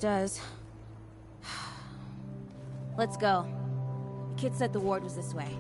Does. Let's go. The kid said the ward was this way.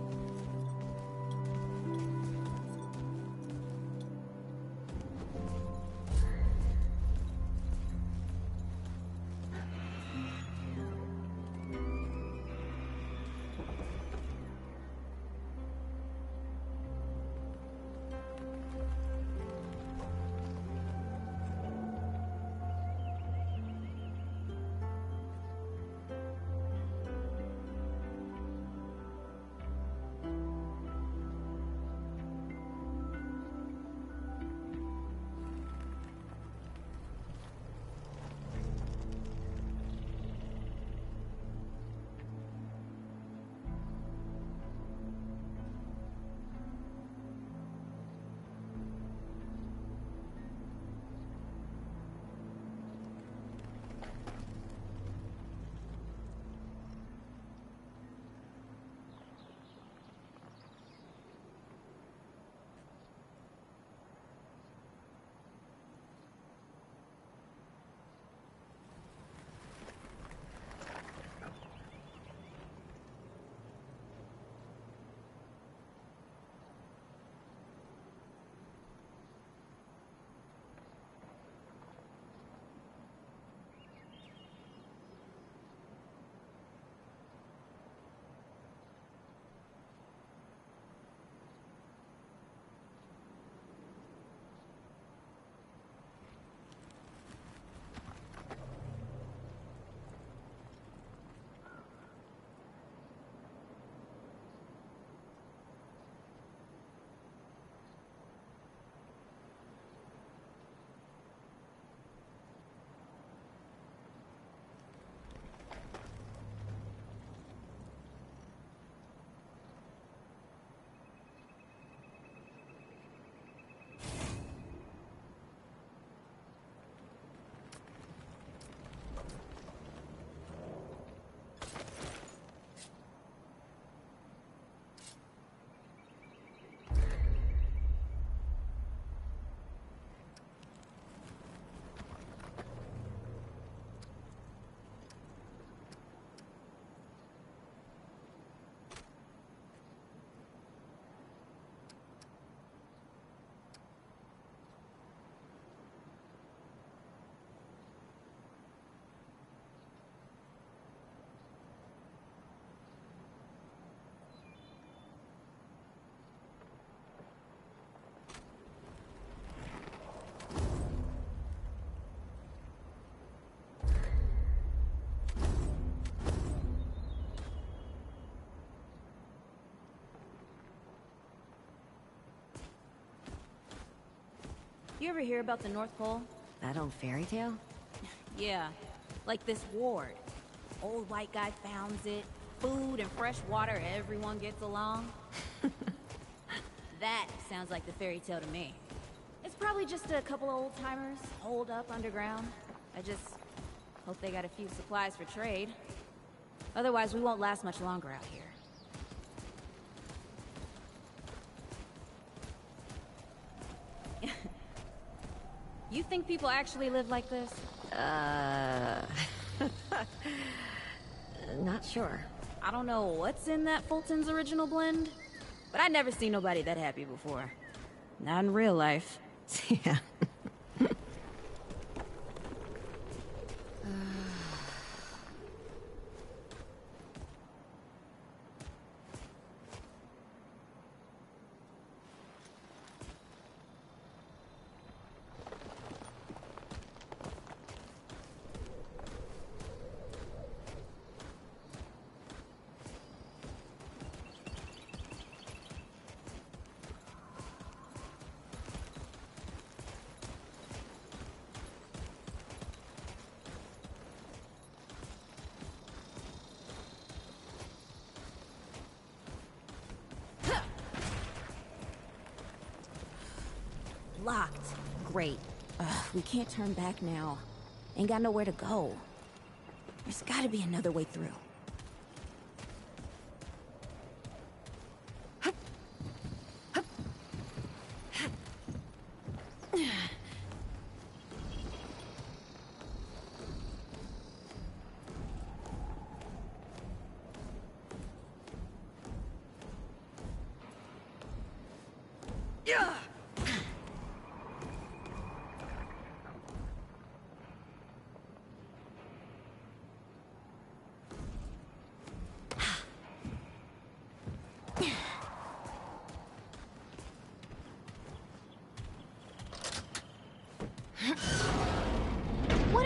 You ever hear about the North Pole? That old fairy tale? Yeah, like this ward. Old white guy founds it. Food and fresh water, everyone gets along. That sounds like the fairy tale to me. It's probably just a couple of old-timers holed up underground. I just hope they got a few supplies for trade. Otherwise, we won't last much longer out here. You think people actually live like this? Not sure. I don't know what's in that Fulton's original blend, but I'd never seen nobody that happy before. Not in real life. Yeah. Locked. Great. We can't turn back now. Ain't got nowhere to go. There's gotta be another way through. What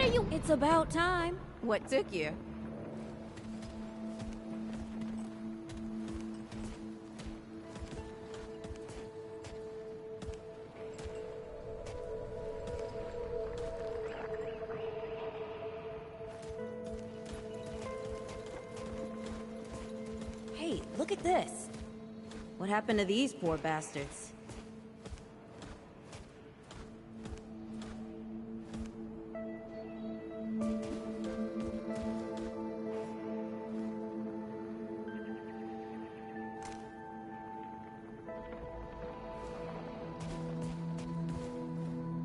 are you? It's about time. What took you? Hey, look at this. What happened to these poor bastards?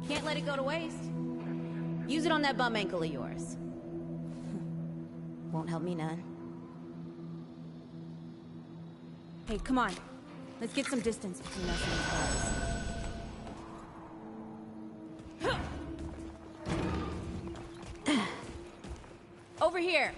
Can't let it go to waste. Use it on that bum ankle of yours. Won't help me none. Hey, come on. Let's get some distance between us and these guys. Over here.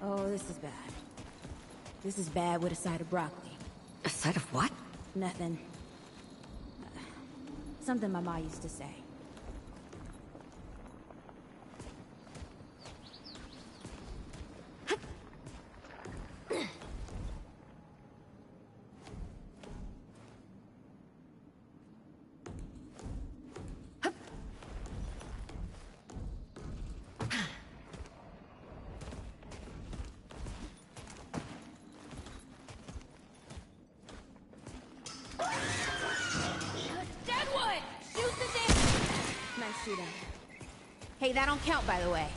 Oh, this is bad. This is bad with a side of broccoli. A side of what? Nothing. Something my ma used to say. Shooting. Hey, that don't count, by the way.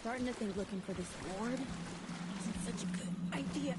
starting to think looking for this ward isn't such a good idea.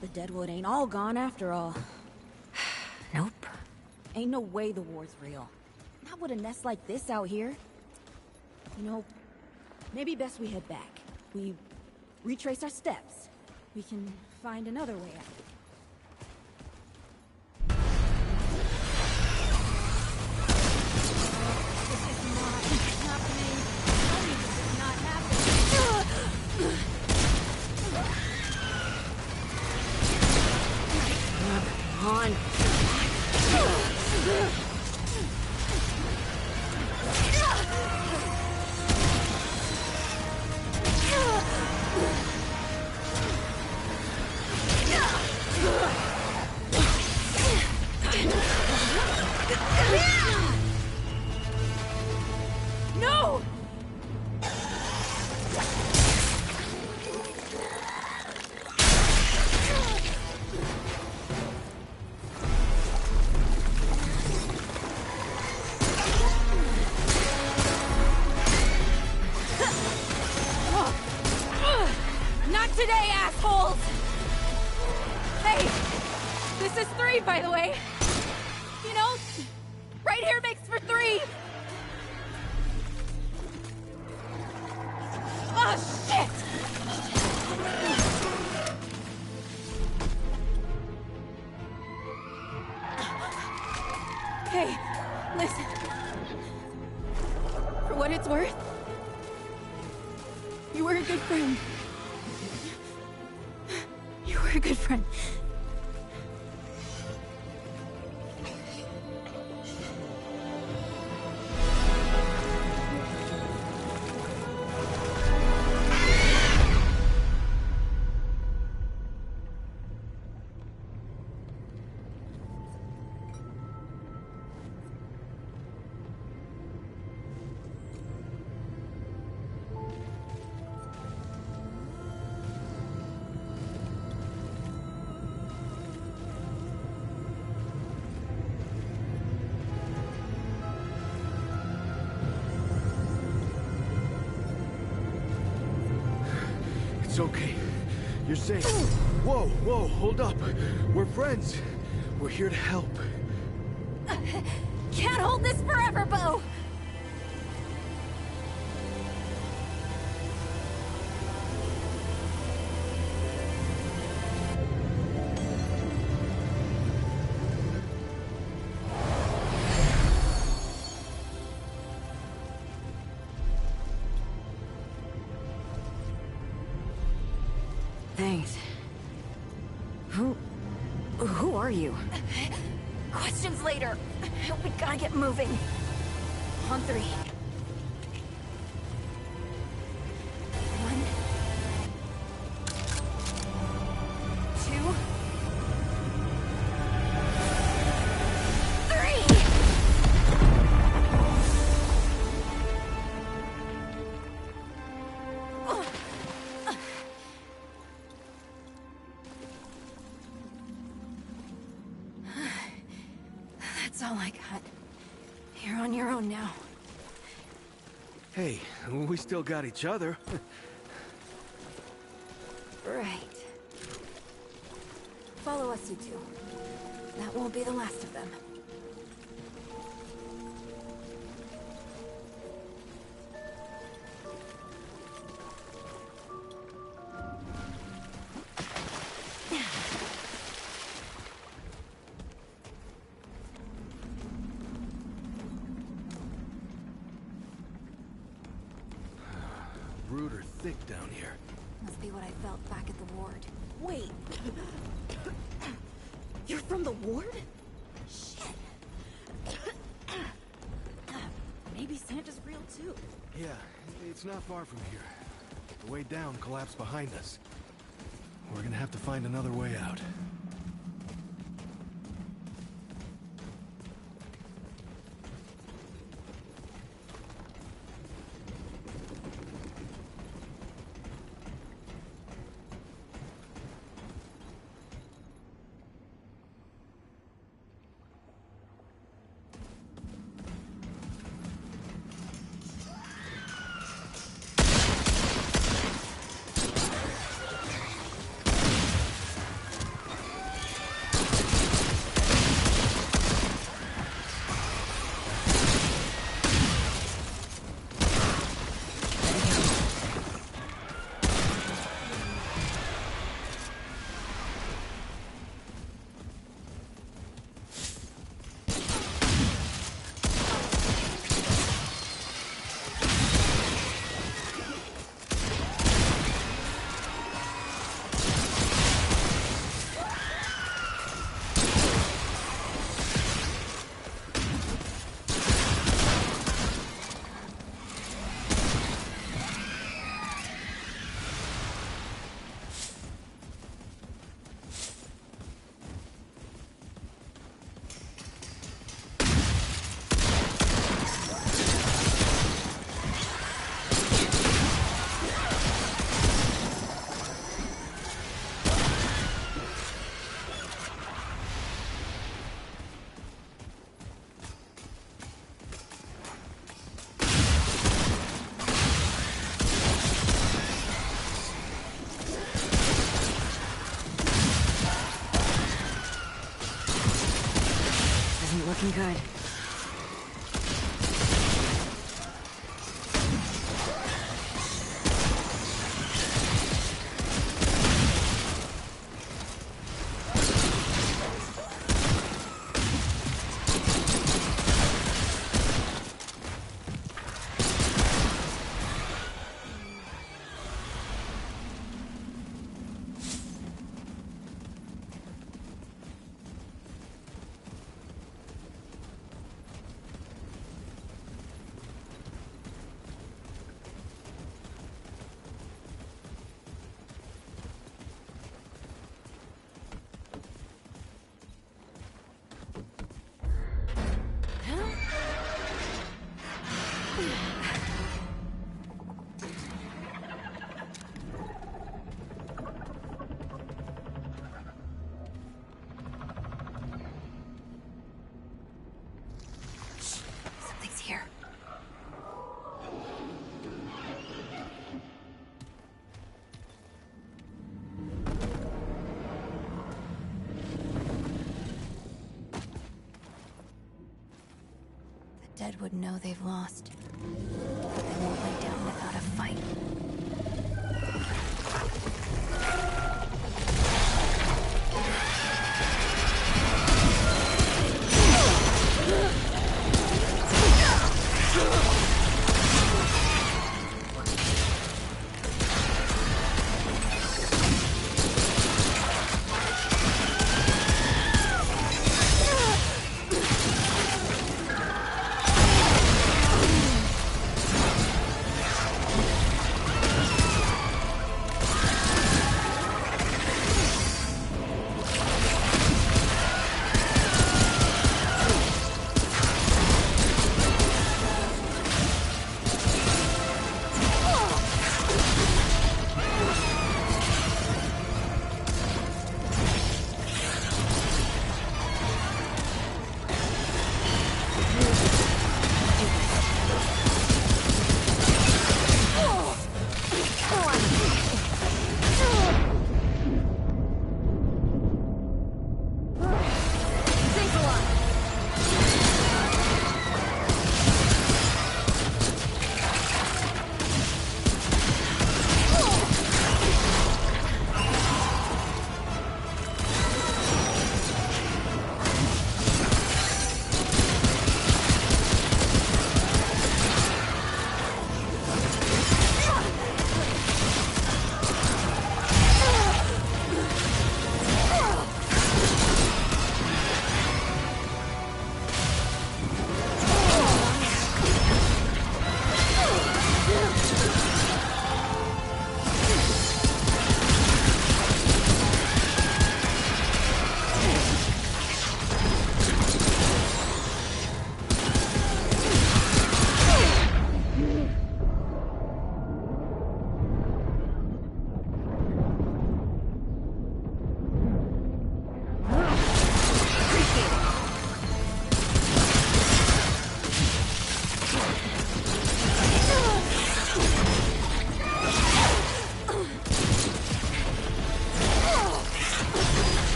The Deadwood ain't all gone after all. Nope. Ain't no way the war's real. Not with a nest like this out here. You know, maybe best we head back. We retrace our steps. We can find another way out. This is not happening. Tell me this is not happening. On. No! Not today, assholes! Hey, this is 3, by the way. You know, right here makes for 3. Oh, shit! Hey, listen. For what it's worth, you were a good friend. You were a good friend. It's okay. You're safe. Whoa, whoa, hold up. We're friends. We're here to help. Can't hold this forever, Bo! Thanks. Who are you? Questions later. We gotta get moving. On 3. 1, 2, 3! That's all I got. You're on your own now. Hey, we still got each other. Right. Follow us, you two. That won't be the last of them. Rude or thick down here. Must be what I felt back at the ward. Wait. You're from the ward? Shit. Maybe Santa's real too. Yeah, it's not far from here. The way down collapsed behind us. We're gonna have to find another way out. Looking good. Something's here. The dead would know they've lost. But they won't lay down without a fight.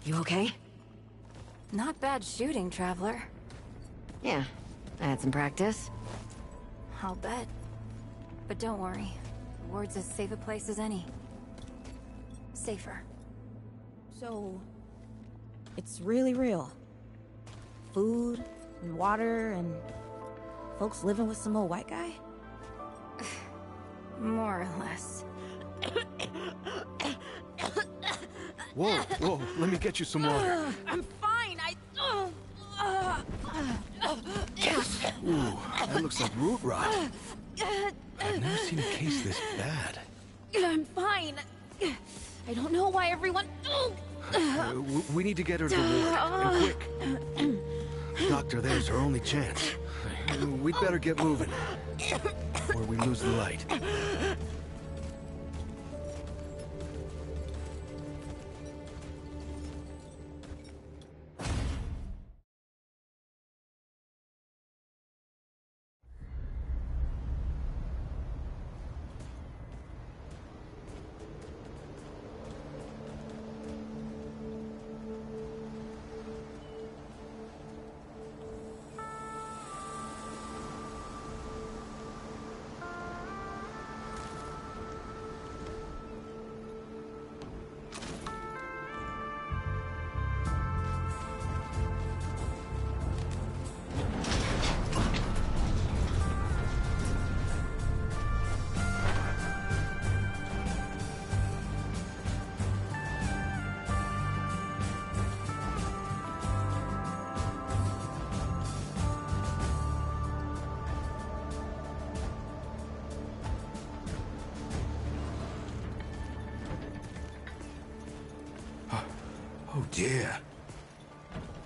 You okay? Not bad shooting, Traveler. Yeah, I had some practice. I'll bet. But don't worry. The ward's as safe a place as any. Safer. So, it's really real. Food, and water, and folks living with some old white guy? More or less. Whoa, whoa, let me get you some water. I'm fine, Ooh, that looks like root rot. I've never seen a case this bad. I'm fine. I don't know why everyone... We need to get her to the ward, and quick. The doctor there's her only chance. We'd better get moving, or we lose the light. Oh dear.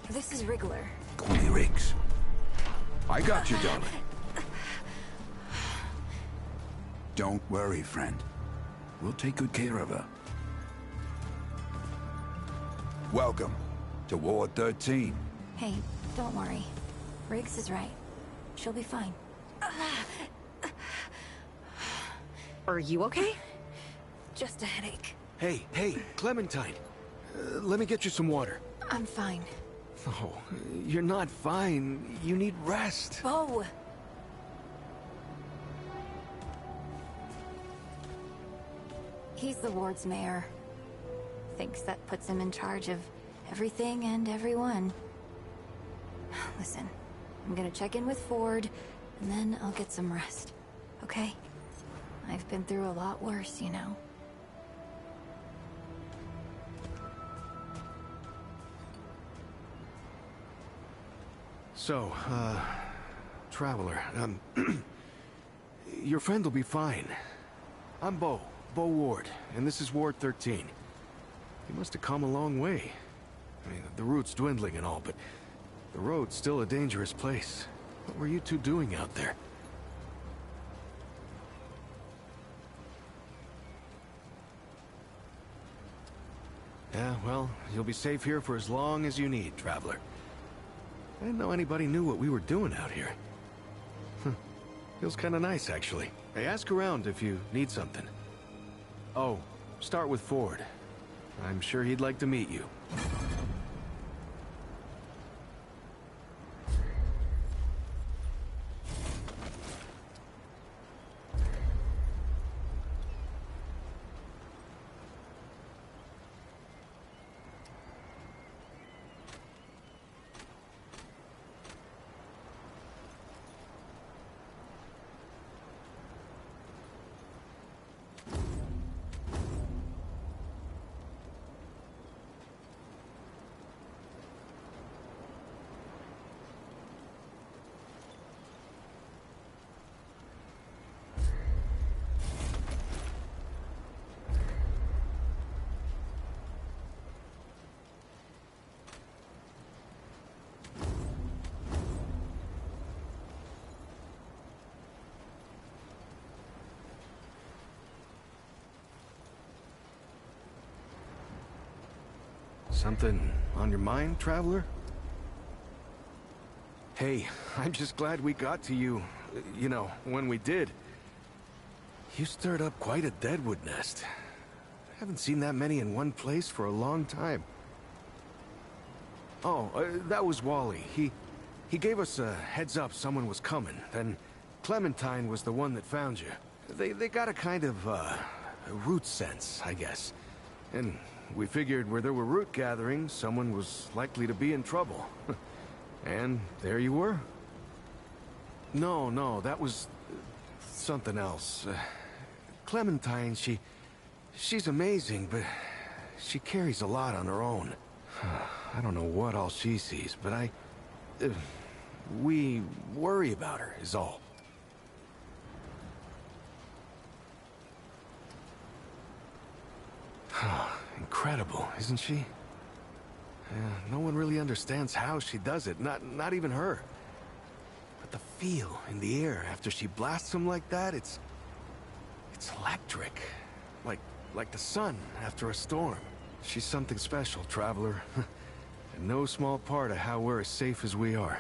This is Wriggler. Call me Riggs. I got you, darling. Don't worry, friend. We'll take good care of her. Welcome to Ward 13. Hey, don't worry. Riggs is right. She'll be fine. Are you okay? Just a headache. Hey, Clementine. Let me get you some water. I'm fine. Oh, you're not fine. You need rest. Bo! He's the ward's mayor. Thinks that puts him in charge of everything and everyone. Listen, I'm gonna check in with Ford, and then I'll get some rest. Okay? I've been through a lot worse, you know. So, Traveler, your friend will be fine. I'm Bo Ward, and this is Ward 13. He must have come a long way. I mean, the route's dwindling and all, but the road's still a dangerous place. What were you two doing out there? Yeah, well, you'll be safe here for as long as you need, Traveler. I didn't know anybody knew what we were doing out here. Feels kind of nice, actually. Hey, ask around if you need something. Oh, start with Ford. I'm sure he'd like to meet you. Something on your mind, Traveler? Hey, I'm just glad we got to you, you know, when we did. You stirred up quite a deadwood nest. I haven't seen that many in one place for a long time. Oh, that was Wally. He gave us a heads up someone was coming. Then Clementine was the one that found you. They got a kind of, a root sense, I guess. And we figured where there were root gatherings, someone was likely to be in trouble. And there you were. No, that was something else. Clementine, she's amazing, but she carries a lot on her own. I don't know what all she sees, but we worry about her, is all. Incredible, isn't she? Yeah, no one really understands how she does it, not even her. But the feel in the air after she blasts them like that, it's electric. Like the sun after a storm. She's something special, Traveler. And no small part of how we're as safe as we are.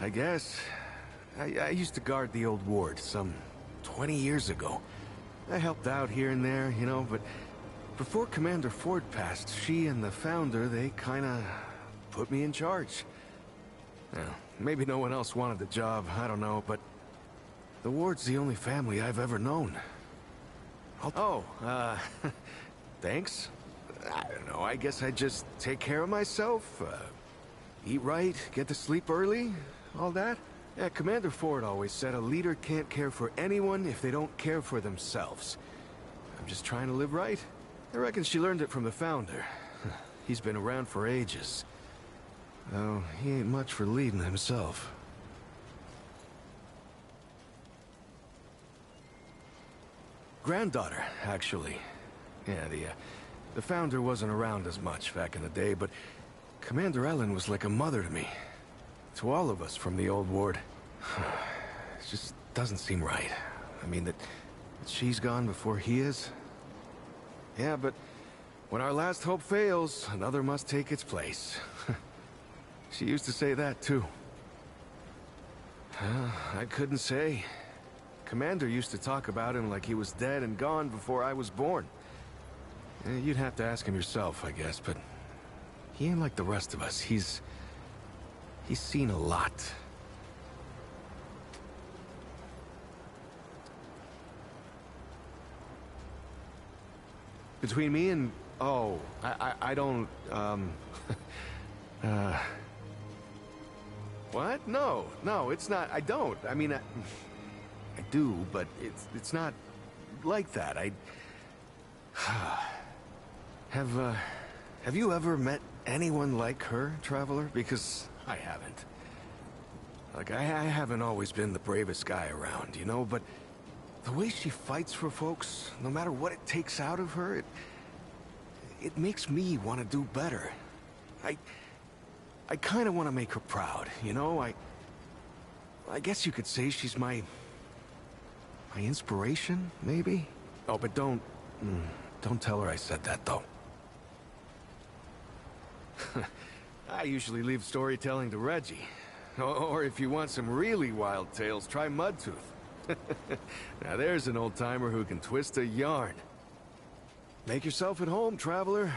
I guess. I used to guard the old ward some 20 years ago. I helped out here and there, you know, but before Commander Ford passed, she and the Founder, they kinda put me in charge. Well, maybe no one else wanted the job, I don't know, but the ward's the only family I've ever known. Thanks. I don't know, I guess I just take care of myself, eat right, get to sleep early, all that. Yeah, Commander Ford always said a leader can't care for anyone if they don't care for themselves. I'm just trying to live right. I reckon she learned it from the Founder. He's been around for ages. Though he ain't much for leading himself. Granddaughter, actually. Yeah, the Founder wasn't around as much back in the day, but Commander Ellen was like a mother to me. To all of us from the old ward. It just doesn't seem right. I mean, that she's gone before he is. Yeah, but when our last hope fails, another must take its place. She used to say that, too. I couldn't say. Commander used to talk about him like he was dead and gone before I was born. You'd have to ask him yourself, I guess, but he ain't like the rest of us. He's seen a lot. Between me and... Oh, I don't, What? No, it's not. I don't. I mean, I do, but it's not like that. Have you ever met anyone like her, Traveler? Because I haven't. Like, I haven't always been the bravest guy around, you know, but the way she fights for folks, no matter what it takes out of her, it makes me want to do better. I kind of want to make her proud, you know? I guess you could say she's my inspiration, maybe? Oh, but don't tell her I said that, though. I usually leave storytelling to Reggie. Or if you want some really wild tales, try Mudtooth. Now there's an old-timer who can twist a yarn. Make yourself at home, Traveler.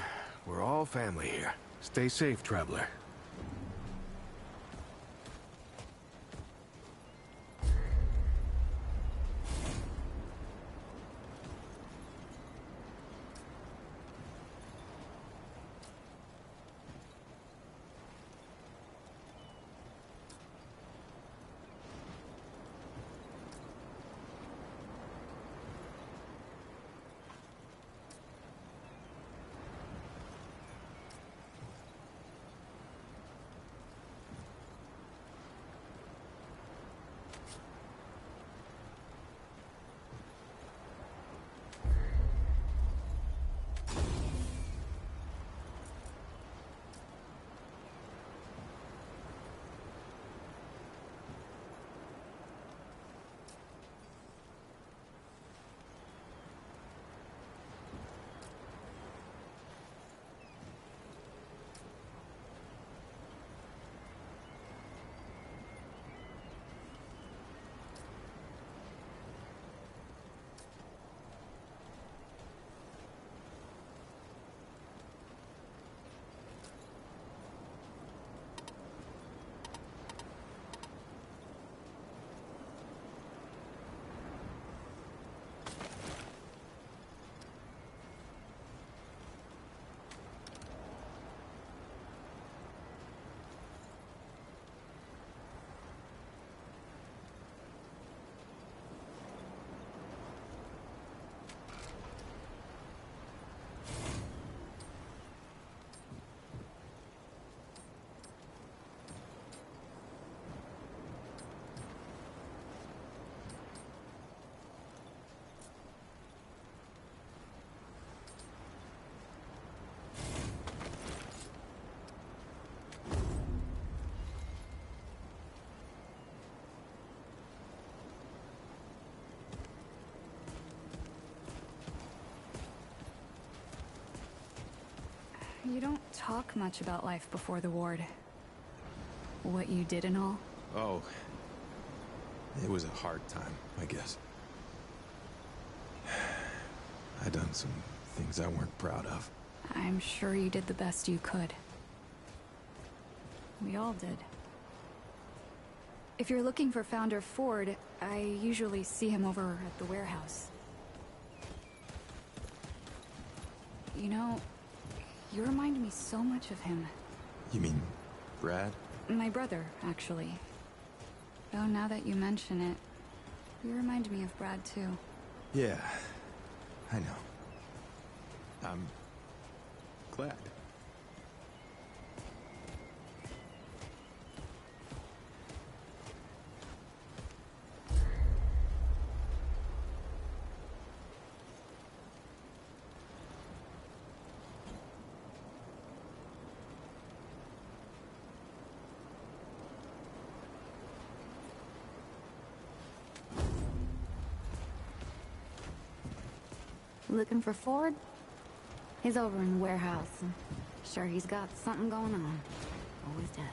We're all family here. Stay safe, Traveler. You don't talk much about life before the ward. What you did and all. Oh. It was a hard time, I guess. I done some things I weren't proud of. I'm sure you did the best you could. We all did. If you're looking for Founder Ford, I usually see him over at the warehouse. You know, you remind me so much of him. You mean Brad? My brother, actually. Though now that you mention it, you remind me of Brad too. Yeah, I know. I'm glad. Looking for Ford? He's over in the warehouse. Sure, he's got something going on. Always does.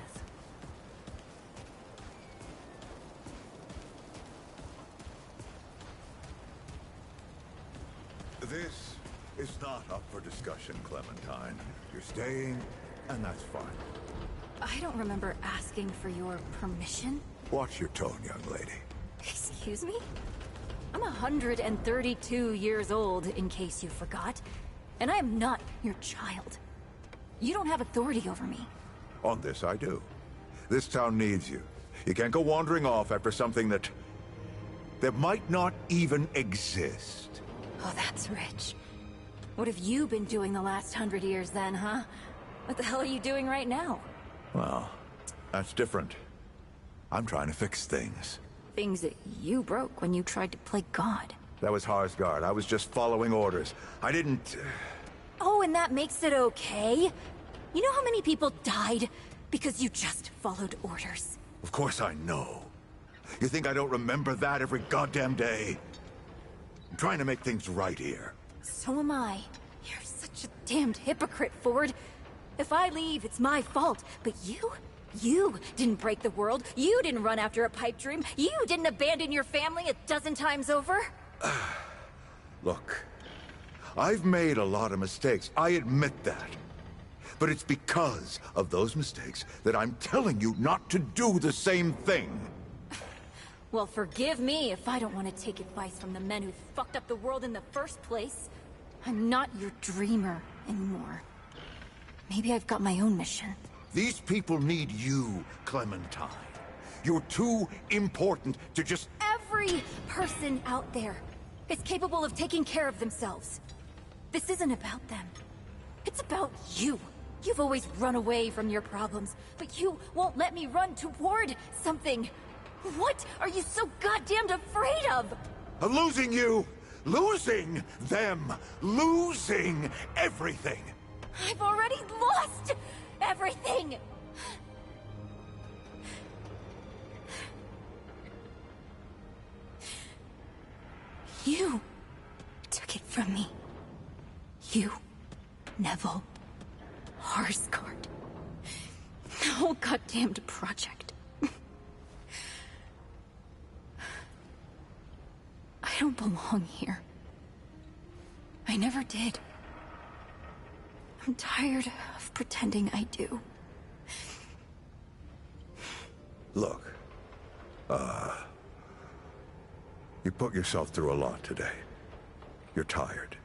This is not up for discussion, Clementine. You're staying, and that's fine. I don't remember asking for your permission. Watch your tone, young lady. Excuse me? I'm 132 years old, in case you forgot. And I am not your child. You don't have authority over me. On this, I do. This town needs you. You can't go wandering off after something that might not even exist. Oh, that's rich. What have you been doing the last 100 years then, huh? What the hell are you doing right now? Well, that's different. I'm trying to fix things. Things that you broke when you tried to play God. That was Harsgard. I was just following orders. I didn't... Oh, and that makes it okay? You know how many people died because you just followed orders? Of course I know. You think I don't remember that every goddamn day? I'm trying to make things right here. So am I. You're such a damned hypocrite, Ford. If I leave, it's my fault. But you didn't break the world. You didn't run after a pipe dream. You didn't abandon your family 12 times over. Look, I've made a lot of mistakes. I admit that. But it's because of those mistakes that I'm telling you not to do the same thing. Well, forgive me if I don't want to take advice from the men who fucked up the world in the first place. I'm not your dreamer anymore. Maybe I've got my own mission. These people need you, Clementine. You're too important to just... Every person out there is capable of taking care of themselves. This isn't about them. It's about you. You've always run away from your problems, but you won't let me run toward something. What are you so goddamned afraid of? Of losing you, losing them, losing everything. I've already lost everything! You took it from me. You, Neville, Harsgard. The whole goddamned project. I don't belong here. I never did. I'm tired of pretending I do. Look, you put yourself through a lot today. You're tired.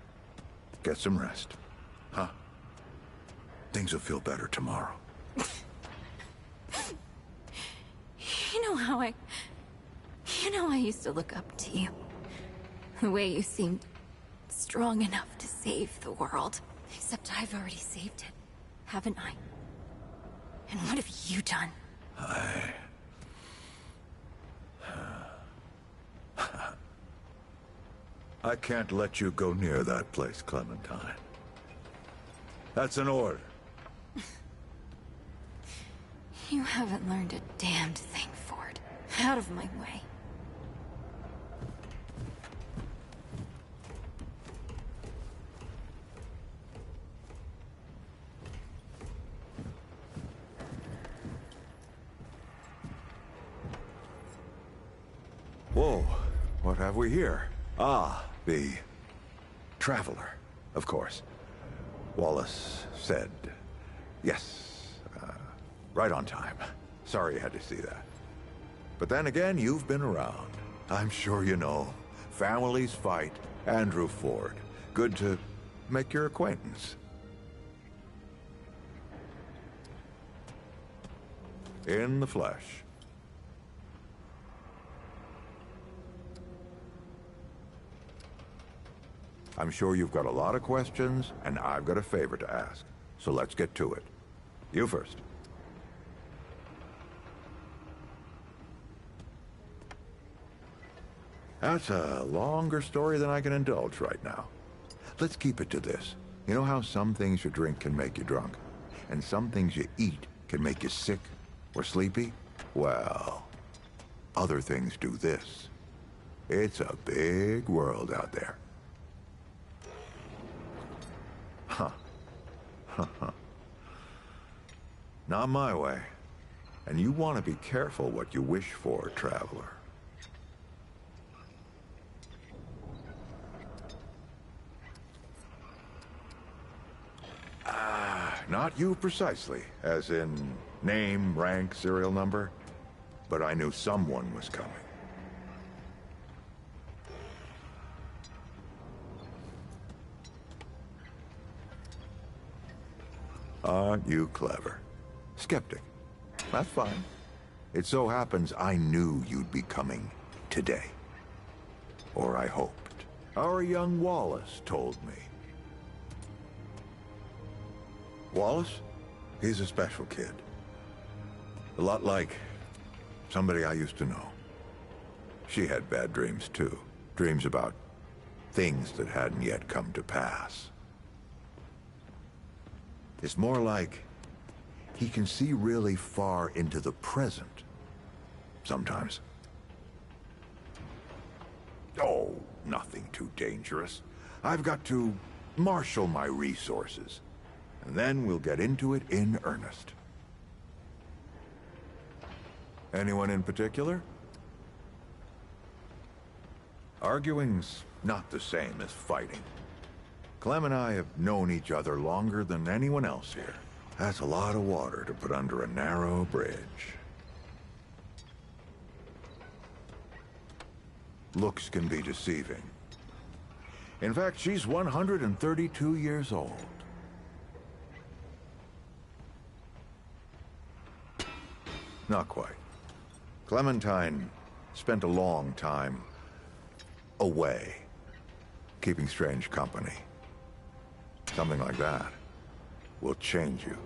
Get some rest, huh? Things will feel better tomorrow. You know how I used to look up to you. The way you seemed strong enough to save the world. Except I've already saved it, haven't I? And what have you done? I can't let you go near that place, Clementine. That's an order. You haven't learned a damned thing, Ford. Out of my way. what have we here? Ah, the Traveler, of course. Wallace said, yes, right on time. Sorry you had to see that. But then again, you've been around. I'm sure you know. Families fight. Andrew Ford. Good to make your acquaintance. In the flesh. I'm sure you've got a lot of questions, and I've got a favor to ask. So let's get to it. You first. That's a longer story than I can indulge right now. Let's keep it to this. You know how some things you drink can make you drunk? And some things you eat can make you sick or sleepy? Well, other things do this. It's a big world out there. Huh. Not my way. And you want to be careful what you wish for, Traveler. Not you precisely, as in name, rank, serial number, but I knew someone was coming. Aren't you clever? Skeptic. That's fine. It so happens I knew you'd be coming today. Or I hoped. Our young Wallace told me. Wallace? He's a special kid. A lot like somebody I used to know. She had bad dreams too. Dreams about things that hadn't yet come to pass. It's more like he can see really far into the present. Sometimes. Oh, nothing too dangerous. I've got to marshal my resources. And then we'll get into it in earnest. Anyone in particular? Arguing's not the same as fighting. Clem and I have known each other longer than anyone else here. That's a lot of water to put under a narrow bridge. Looks can be deceiving. In fact, she's 132 years old. Not quite. Clementine spent a long time away, keeping strange company. Something like that will change you.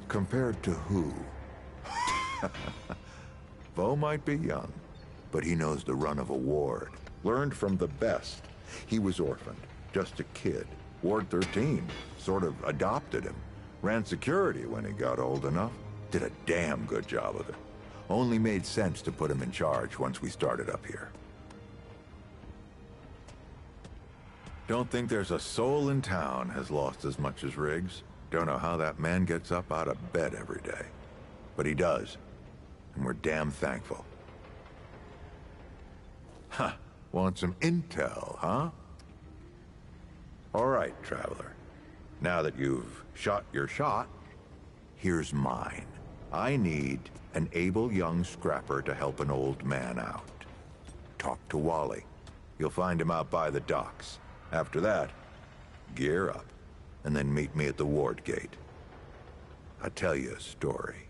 Compared to who? Bo might be young, but he knows the run of a ward. Learned from the best. He was orphaned, just a kid. Ward 13 sort of adopted him. Ran security when he got old enough. Did a damn good job of it. Only made sense to put him in charge once we started up here. Don't think there's a soul in town has lost as much as Riggs. Don't know how that man gets up out of bed every day. But he does. And we're damn thankful. Huh. Want some intel, huh? All right, Traveler. Now that you've shot your shot, here's mine. I need an able young scrapper to help an old man out. Talk to Wally. You'll find him out by the docks. After that, gear up, and then meet me at the ward gate. I'll tell you a story.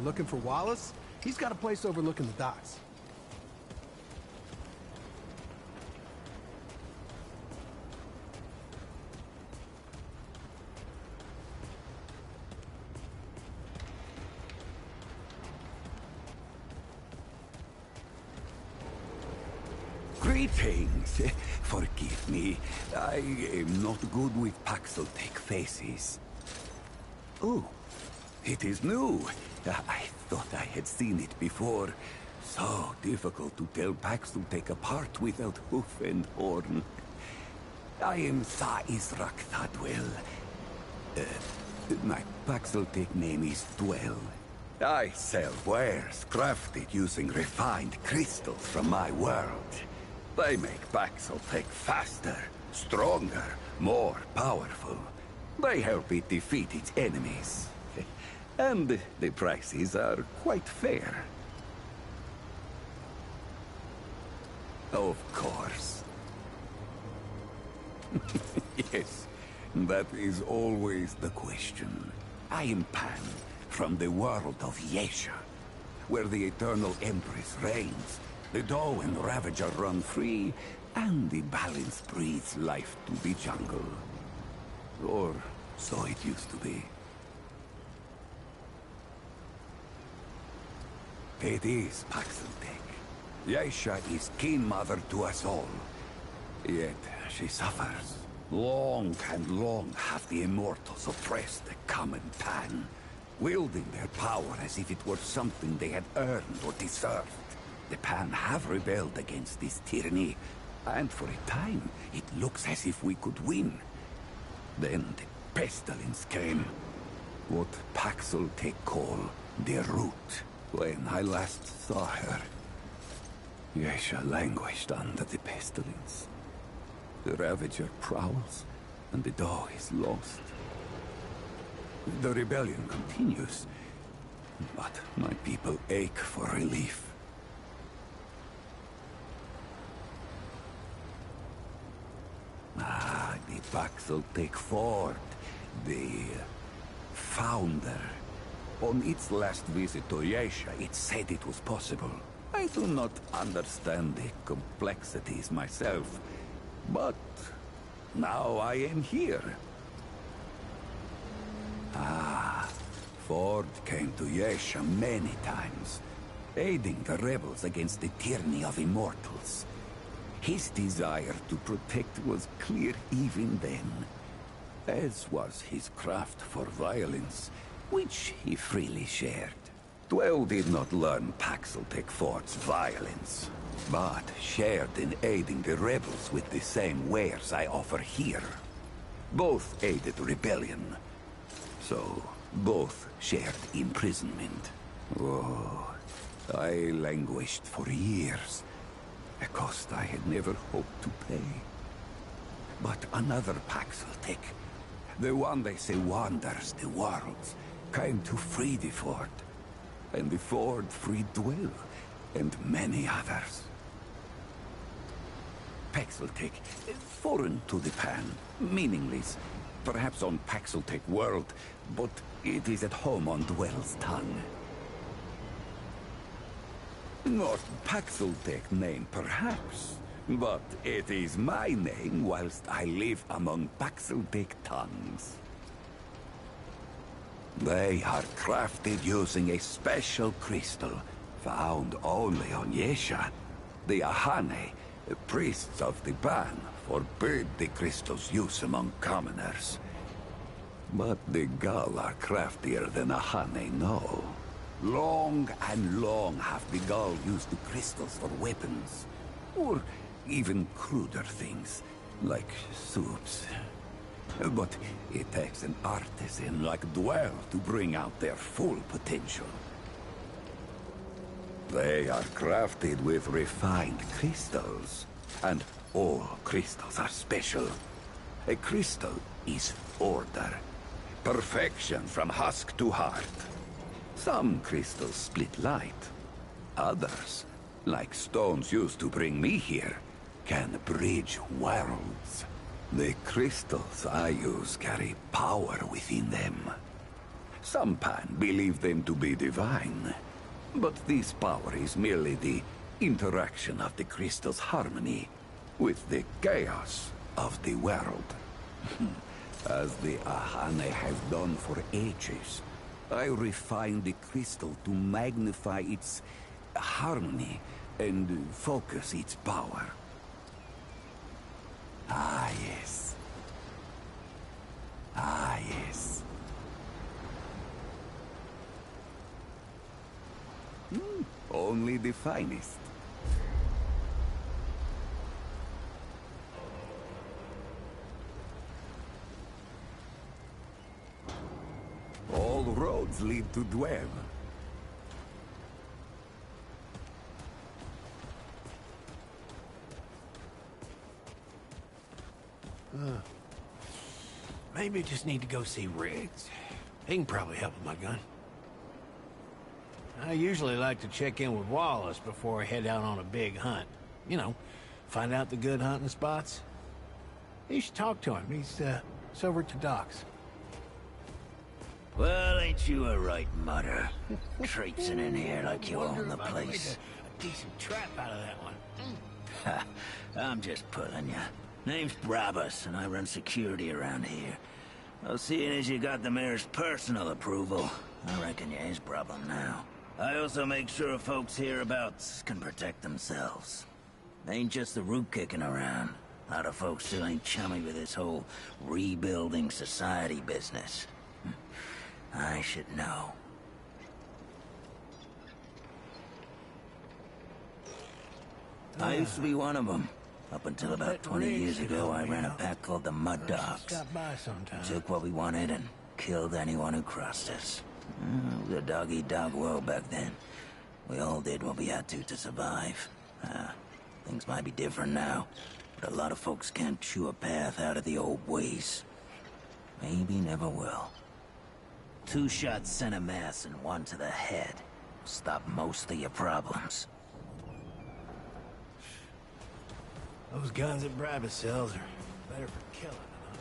looking for Wallace? He's got a place overlooking the docks. Greetings. Forgive me. I am not good with Paxel-Tech faces. Oh, it is new. I thought I had seen it before. So difficult to tell Paxel-Tech apart without hoof and horn. I am Sa Israk Thadwell. My Paxel-Tech name is Dwell. I sell wares crafted using refined crystals from my world. They make Paxel-Tech faster, stronger, more powerful. They help it defeat its enemies. And the prices are quite fair. Of course. Yes, that is always the question. I am Pan, from the world of Yesha, where the Eternal Empress reigns. The Doe and Ravager run free, and the balance breathes life to the jungle. Or so it used to be. It is Paxel-Tech. Yesha is kin mother to us all. Yet she suffers. Long and long have the Immortals oppressed the common Pan, wielding their power as if it were something they had earned or deserved. The Pan have rebelled against this tyranny, and for a time, it looks as if we could win. Then the pestilence came. What Paxel-Tech call the Root. When I last saw her, Yesha languished under the pestilence. The Ravager prowls, and the Doe is lost. The rebellion continues, but my people ache for relief. The Paxel-Tech Fort, the founder. On its last visit to Yesha, it said it was possible. I do not understand the complexities myself, but now I am here. Ford came to Yesha many times, aiding the rebels against the tyranny of immortals. His desire to protect was clear even then, as was his craft for violence, which he freely shared. Dwell did not learn Paxel-Tech Ford's violence, but shared in aiding the rebels with the same wares I offer here. Both aided rebellion, so both shared imprisonment. Oh, I languished for years, a cost I had never hoped to pay. But another Paxel-Tech, the one they say wanders the worlds, came to free the Ford. And the Ford freed Dwell, and many others. Paxel-Tech, foreign to the Pan, meaningless, perhaps on Paxel-Tech world, but it is at home on Dwell's tongue. Not Paxel-Tech name, perhaps, but it is my name whilst I live among Paxel-Tech tongues. They are crafted using a special crystal found only on Yesha. The Ahane, priests of the Ban, forbid the crystal's use among commoners. But the Gal are craftier than Ahane know. Long and long have the Gal used the crystals for weapons, or even cruder things, like soups. But it takes an artisan like Dwell to bring out their full potential. They are crafted with refined crystals, and all crystals are special. A crystal is order, perfection from husk to heart. Some crystals split light. Others, like stones used to bring me here, can bridge worlds. The crystals I use carry power within them. Some Pan believe them to be divine. But this power is merely the interaction of the crystal's harmony with the chaos of the world. As the Ahane have done for ages, I refine the crystal to magnify its harmony and focus its power. Ah, yes. Ah, yes. Only the finest. All roads lead to Dwev. Maybe I just need to go see Riggs. He can probably help with my gun. I usually like to check in with Wallace before I head out on a big hunt. You know, find out the good hunting spots. You should talk to him. He's over at the docks. Well, ain't you a right mutter? Traipsing in here like you own the place. A decent trap out of that one. Ha, I'm just pulling ya. Name's Brabus, and I run security around here. Well, seeing as you got the mayor's personal approval, I reckon you his problem now. I also make sure folks hereabouts can protect themselves. Ain't just the root kicking around. A lot of folks still ain't chummy with this whole rebuilding society business. I should know. I used to be one of them. Up until about 20 years ago, I ran a pack called the Mud Dogs. Stop by sometime. Took what we wanted and killed anyone who crossed us. It was a dog-eat-dog world back then. We all did what we had to survive. Things might be different now, but a lot of folks can't chew a path out of the old ways. Maybe never will. 2 shots sent a mass and 1 to the head. Stop most of your problems. Those guns that Brabus sells are better for killing, huh?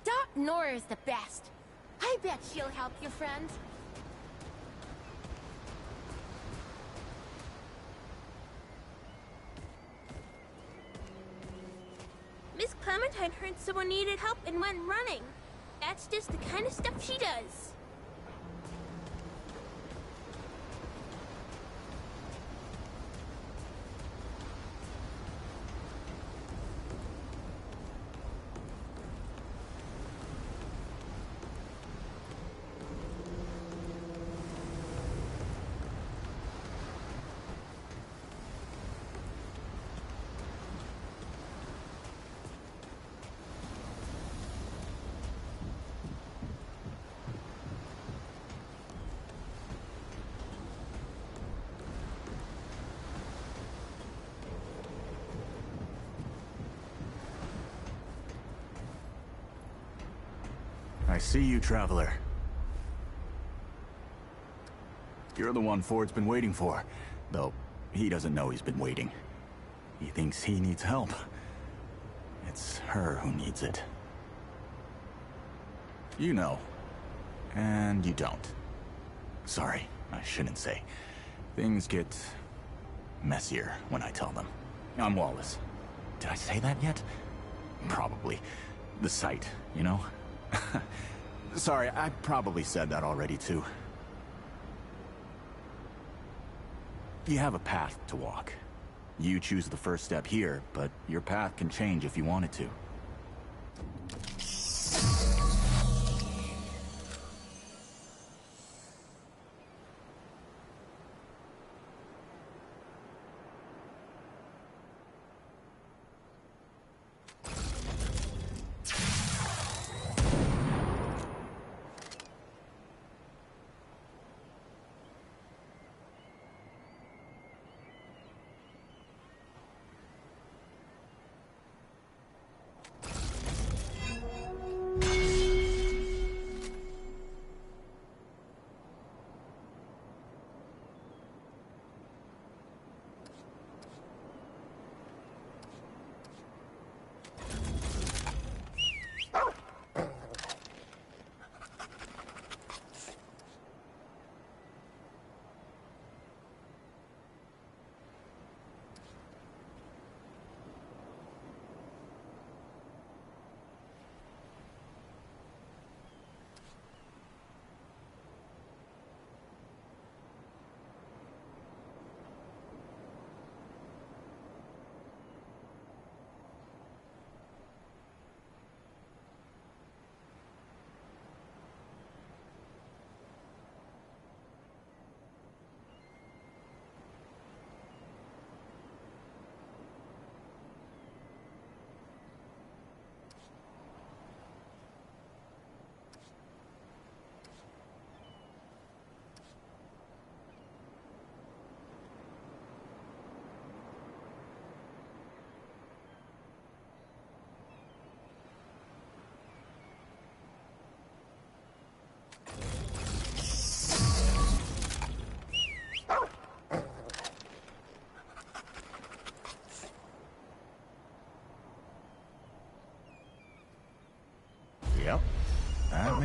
Doc Nora's the best. I bet she'll help you, friend. Miss Clementine heard someone needed help and went running. That's just the kind of stuff she does. I see you, Traveler. You're the one Ford's been waiting for. Though, he doesn't know he's been waiting. He thinks he needs help. It's her who needs it. You know. And you don't. Sorry, I shouldn't say. Things get messier when I tell them. I'm Wallace. Did I say that yet? Probably. The site, you know? Sorry, I probably said that already, too. You have a path to walk. You choose the first step here, but your path can change if you want it to.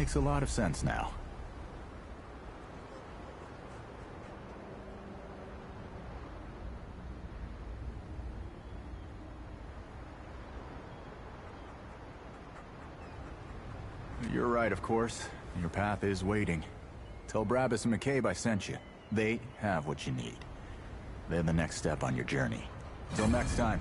makes a lot of sense now. You're right, of course. Your path is waiting. Tell Brabus and McCabe I sent you. They have what you need. They're the next step on your journey. Till next time.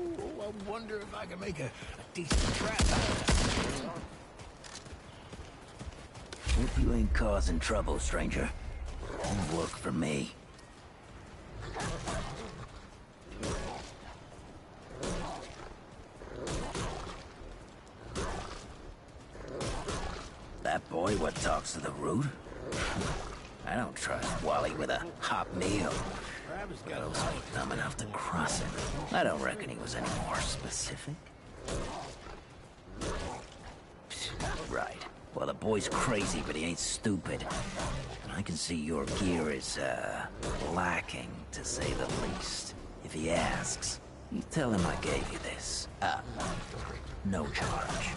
I wonder if I can make a decent trap out of that. Hope you ain't causing trouble, stranger. Won't work for me. That boy what talks to the root? I don't trust Wally with a hot meal. Girls ain't dumb enough to cross him. I don't reckon he was any more specific. Right. Well, the boy's crazy, but he ain't stupid. And I can see your gear is, lacking, to say the least. If he asks, you tell him I gave you this. No charge.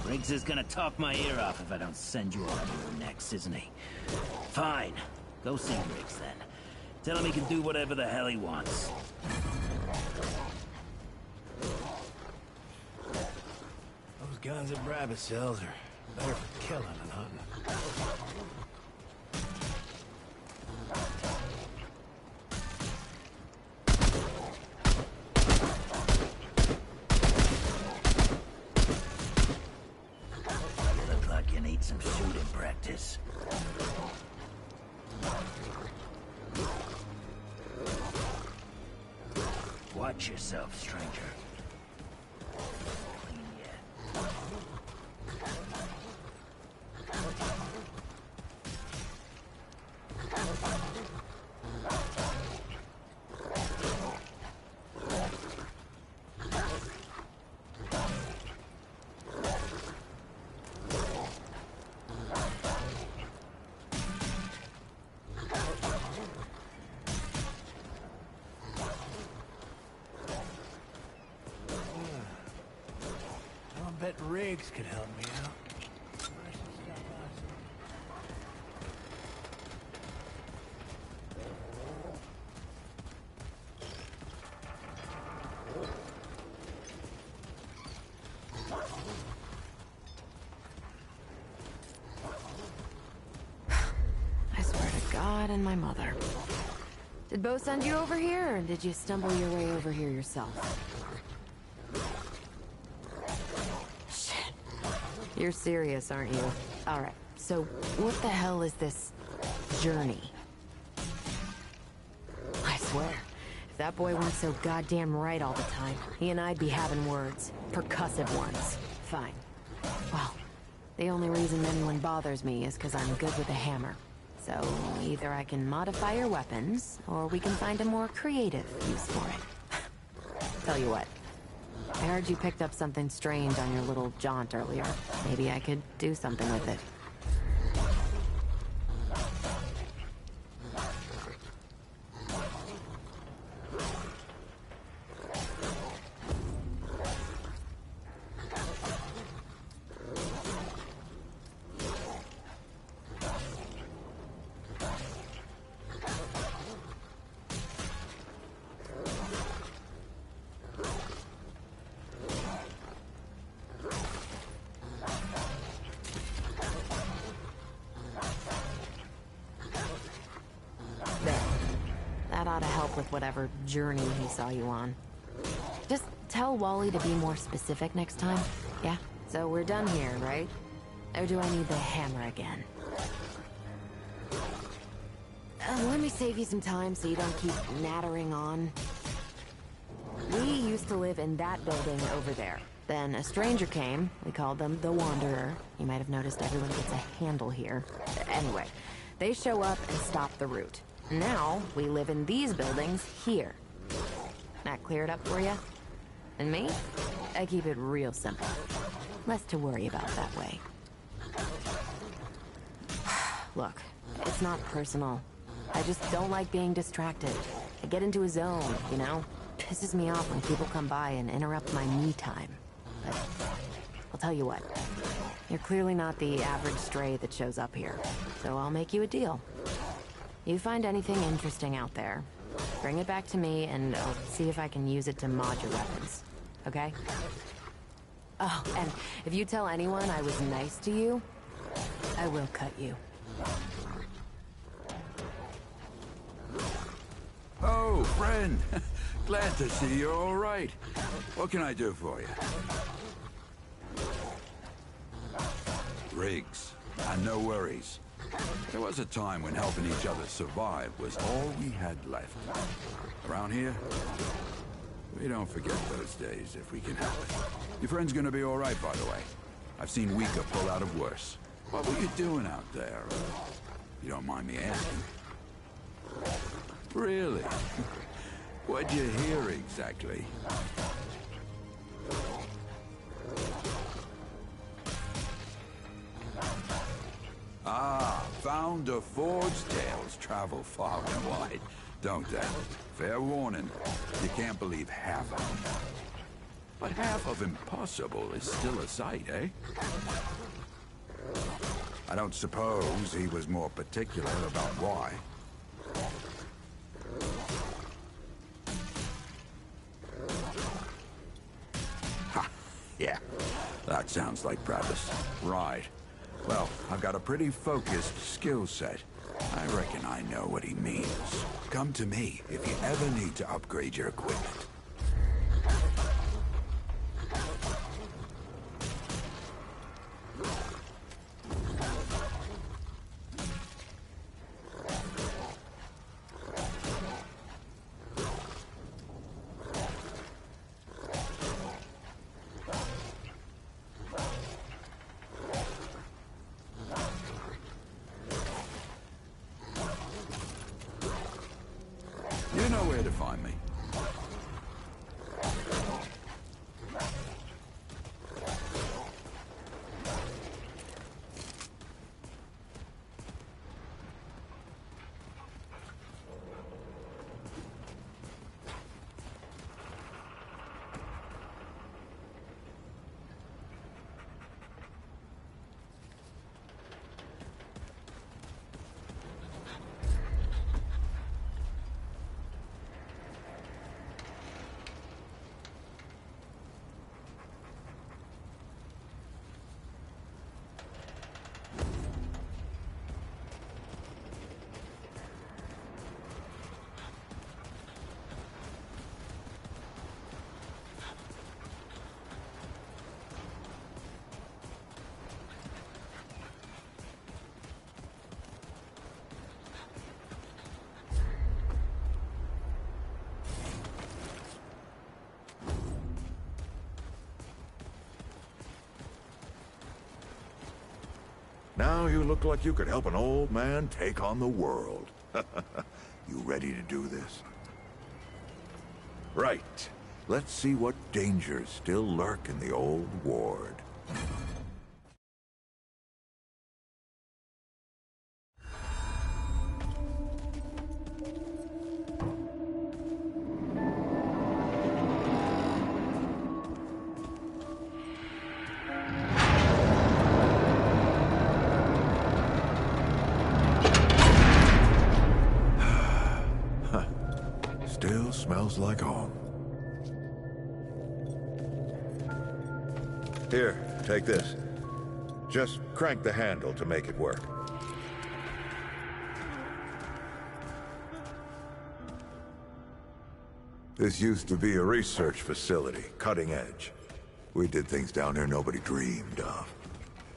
Riggs is gonna talk my ear off if I don't send you all to your necks, isn't he? Fine. Go see Riggs, then. Tell him he can do whatever the hell he wants. Those guns that Brabus sells are better for killing than hunting. You look like you need some shooting practice. Watch yourself, stranger. Clean yet. I bet Riggs could help me out. I swear to God and my mother. Did Bo send you over here, or did you stumble your way over here yourself? Shit. You're serious, aren't you? Alright, so what the hell is this journey? I swear, if that boy weren't so goddamn right all the time, he and I'd be having words. Percussive ones. Fine. Well, The only reason anyone bothers me is because I'm good with a hammer. So either I can modify your weapons, or we can find a more creative use for it. Tell you what, I heard you picked up something strange on your little jaunt earlier. Maybe I could do something with it. That ought to help with whatever journey he saw you on. Just tell Wally to be more specific next time, yeah? So we're done here, right? Or do I need the hammer again? Let me save you some time so you don't keep nattering on. We used to live in that building over there. Then a stranger came. We called them the Wanderer. You might have noticed everyone gets a handle here. Anyway, they show up and stop the route. Now, we live in these buildings here. That clear it up for you? And me? I keep it real simple. Less to worry about that way. Look, it's not personal. I just don't like being distracted. I get into a zone, you know? Pisses me off when people come by and interrupt my me time. But I'll tell you what. You're clearly not the average stray that shows up here. So I'll make you a deal. You find anything interesting out there, bring it back to me and I'll see if I can use it to mod your weapons. Okay? Oh, and if you tell anyone I was nice to you, I will cut you. Oh, friend. Glad to see you're all right. What can I do for you? Riggs, and no worries. There was a time when helping each other survive was all we had left. Around here, we don't forget those days if we can help it. Your friend's gonna be all right, by the way. I've seen weaker pull out of worse. What were you doing out there? You don't mind me asking? Really? What'd you hear exactly? Ah, founder Ford's tales travel far and wide, don't they? Fair warning, you can't believe half of them. But half of impossible is still a sight, eh? I don't suppose he was more particular about why. Ha! Yeah, that sounds like Brabus. Right. Well, I've got a pretty focused skill set. I reckon I know what he means. Come to me if you ever need to upgrade your equipment. You know where to find me. Now you look like you could help an old man take on the world. You ready to do this? Right. Let's see what dangers still lurk in the old ward. Still smells like home. Here, take this. Just crank the handle to make it work. This used to be a research facility, cutting edge. We did things down here nobody dreamed of.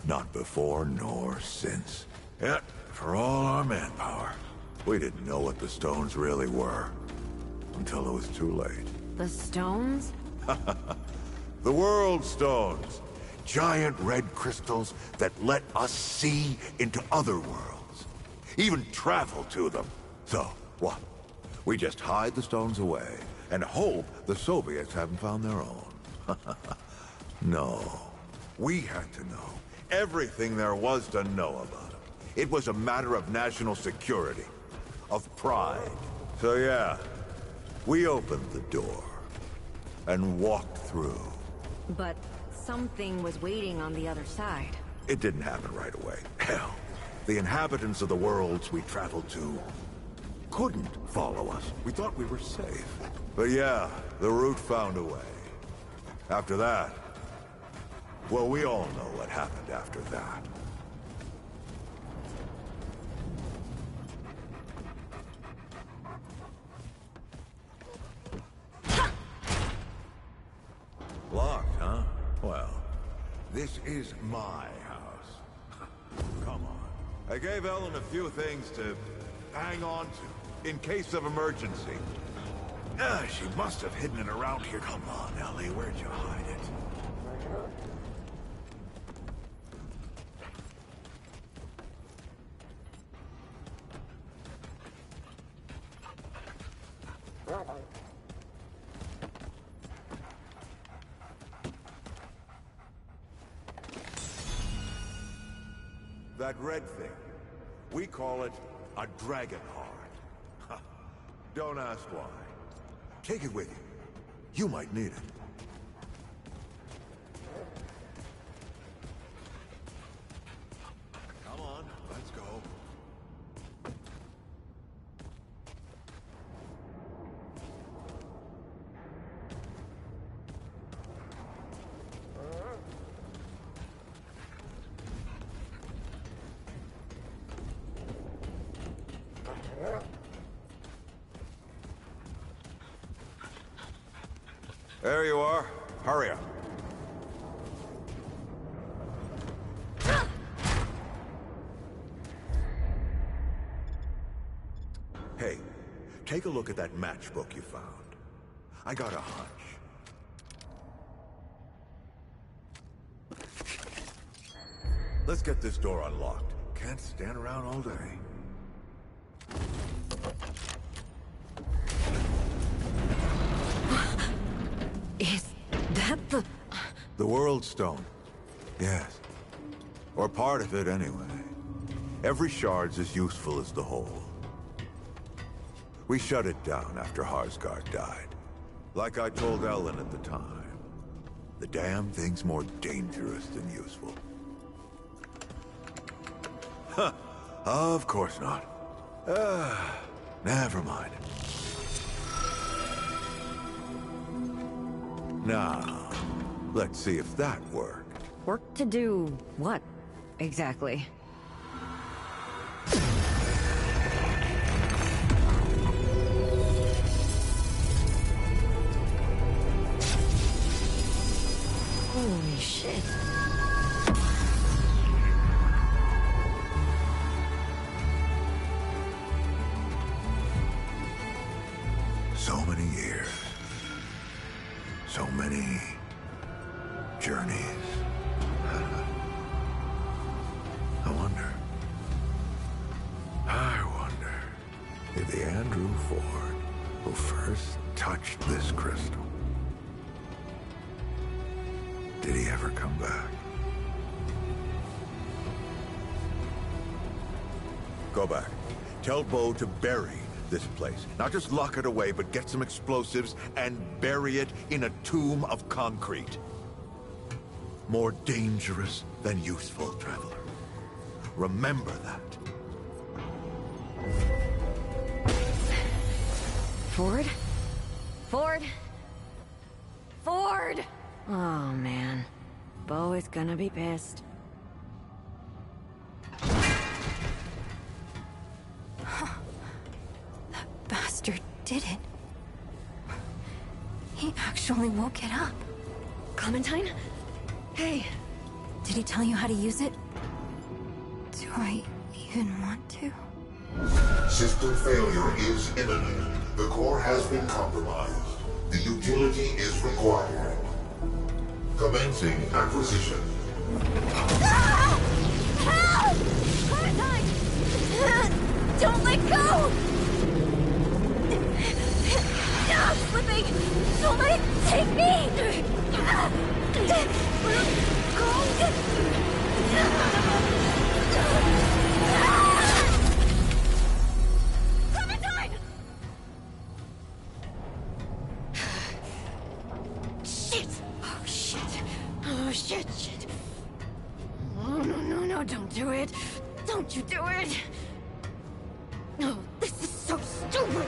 Not before nor since. Yet, for all our manpower, we didn't know what the stones really were. Until it was too late. The stones? The World Stones. Giant red crystals that let us see into other worlds. Even travel to them. So, what? We just hide the stones away and hope the Soviets haven't found their own. No. We had to know everything there was to know about them. It was a matter of national security. Of pride. So yeah. We opened the door and walked through. But something was waiting on the other side. It didn't happen right away. Hell, the inhabitants of the worlds we traveled to couldn't follow us. We thought we were safe. But yeah, the route found a way. After that, well, we all know what happened after that. Locked, huh? Well, this is my house. Come on. I gave Ellen a few things to hang on to, in case of emergency. She must have hidden it around here. Come on, Ellie, where'd you hide it? That red thing. We call it a dragon heart. Don't ask why. Take it with you. You might need it. Come on, let's go. There you are. Hurry up. Hey, take a look at that matchbook you found. I got a hunch. Let's get this door unlocked. Can't stand around all day. Is that the... The World Stone. Yes. Or part of it, anyway. Every shard's as useful as the whole. We shut it down after Harsgard died. Like I told Ellen at the time. The damn thing's more dangerous than useful. Huh. Of course not. Never mind. Now, let's see if that worked. Work to do what, exactly? Holy shit. So many years. So many journeys. I wonder Ford, who first touched this crystal. Did he ever come back? Go back. Tell Bo to bury this place. Not just lock it away, but get some explosives and bury it in a tomb of concrete. More dangerous than useful, traveler. Remember that. Ford? Ford? Ford! Oh, man. Bo is gonna be pissed. That bastard did it. He actually woke it up. Clementine? Hey. Did he tell you how to use it? Do I even want to? System failure is imminent. The core has been compromised. The utility is required. Commencing acquisition. Ah! Help! Clementine! Don't let go! I'm slipping! Don't let it take me! Clementine! Shit! Oh, shit! Oh, shit, shit! Oh, no, don't do it! Don't you do it! No, this is so stupid!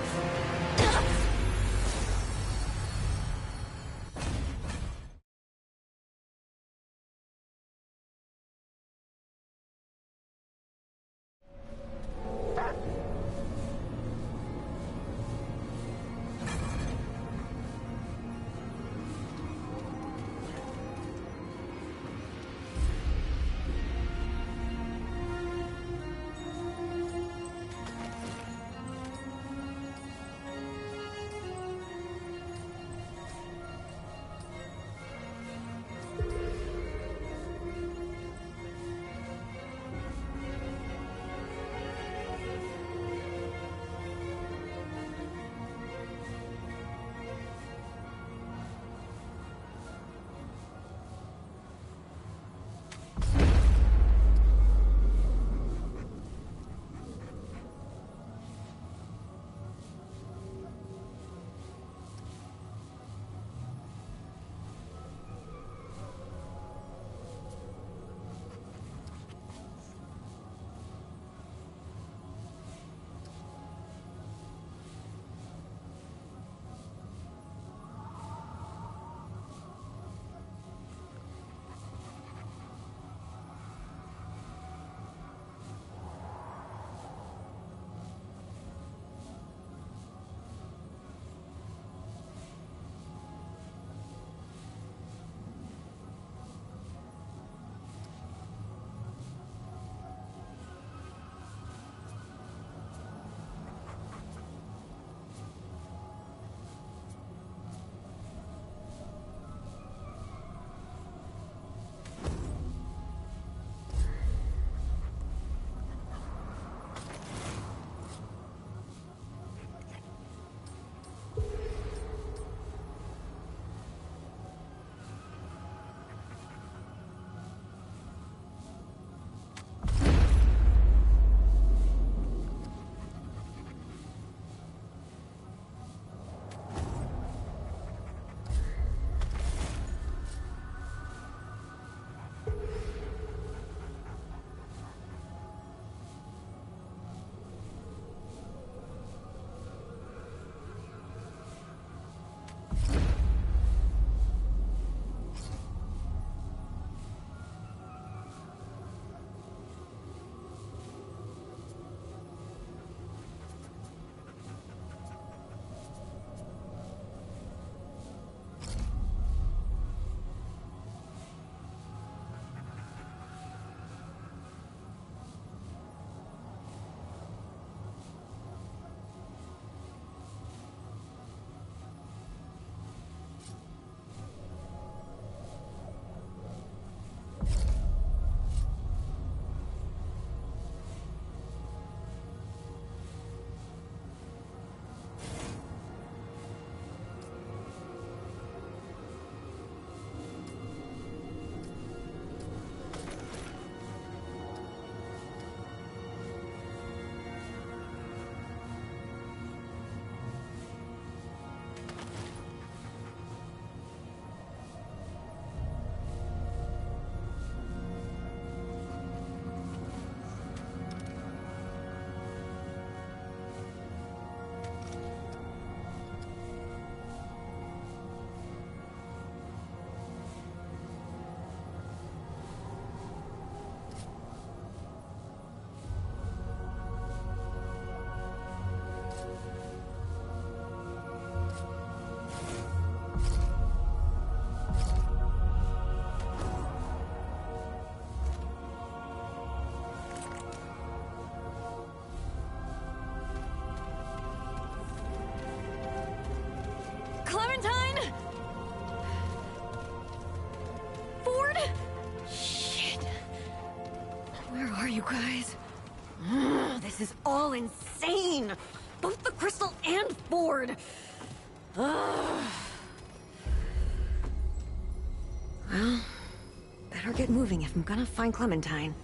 You guys... this is all insane! Both the Crystal and Ford! Well, better get moving if I'm gonna find Clementine.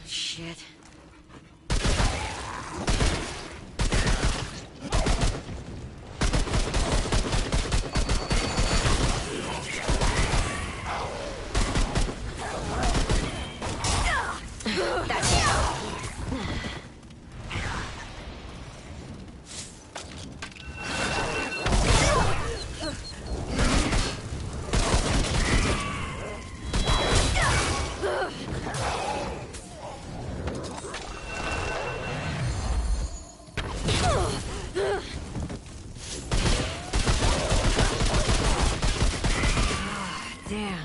Shit. Damn.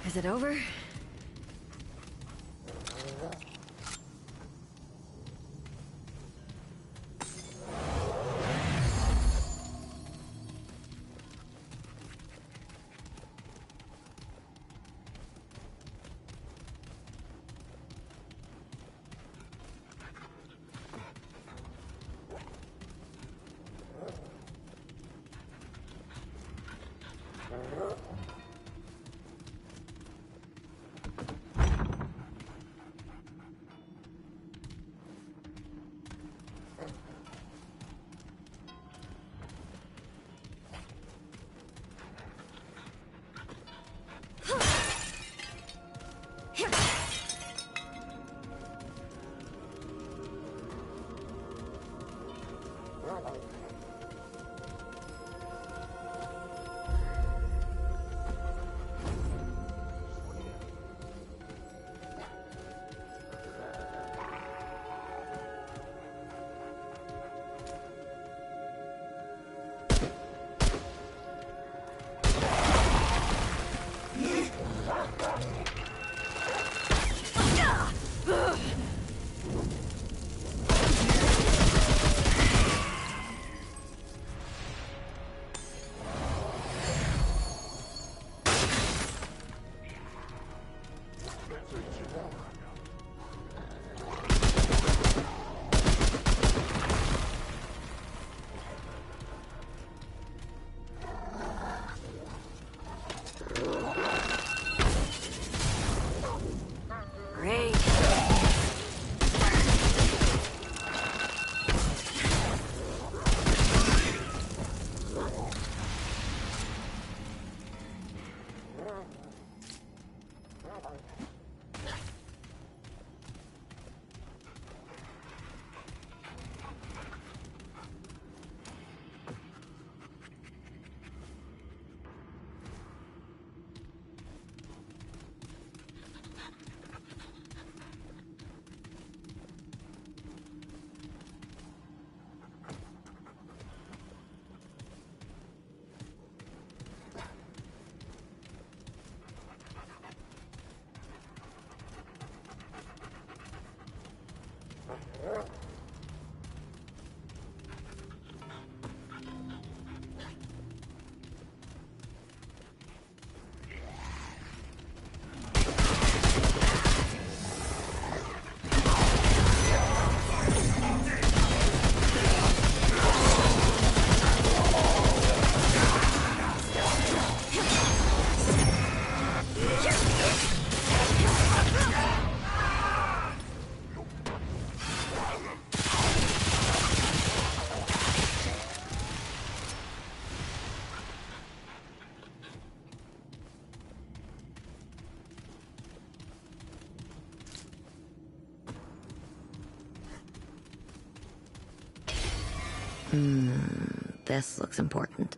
Is it over? This looks important.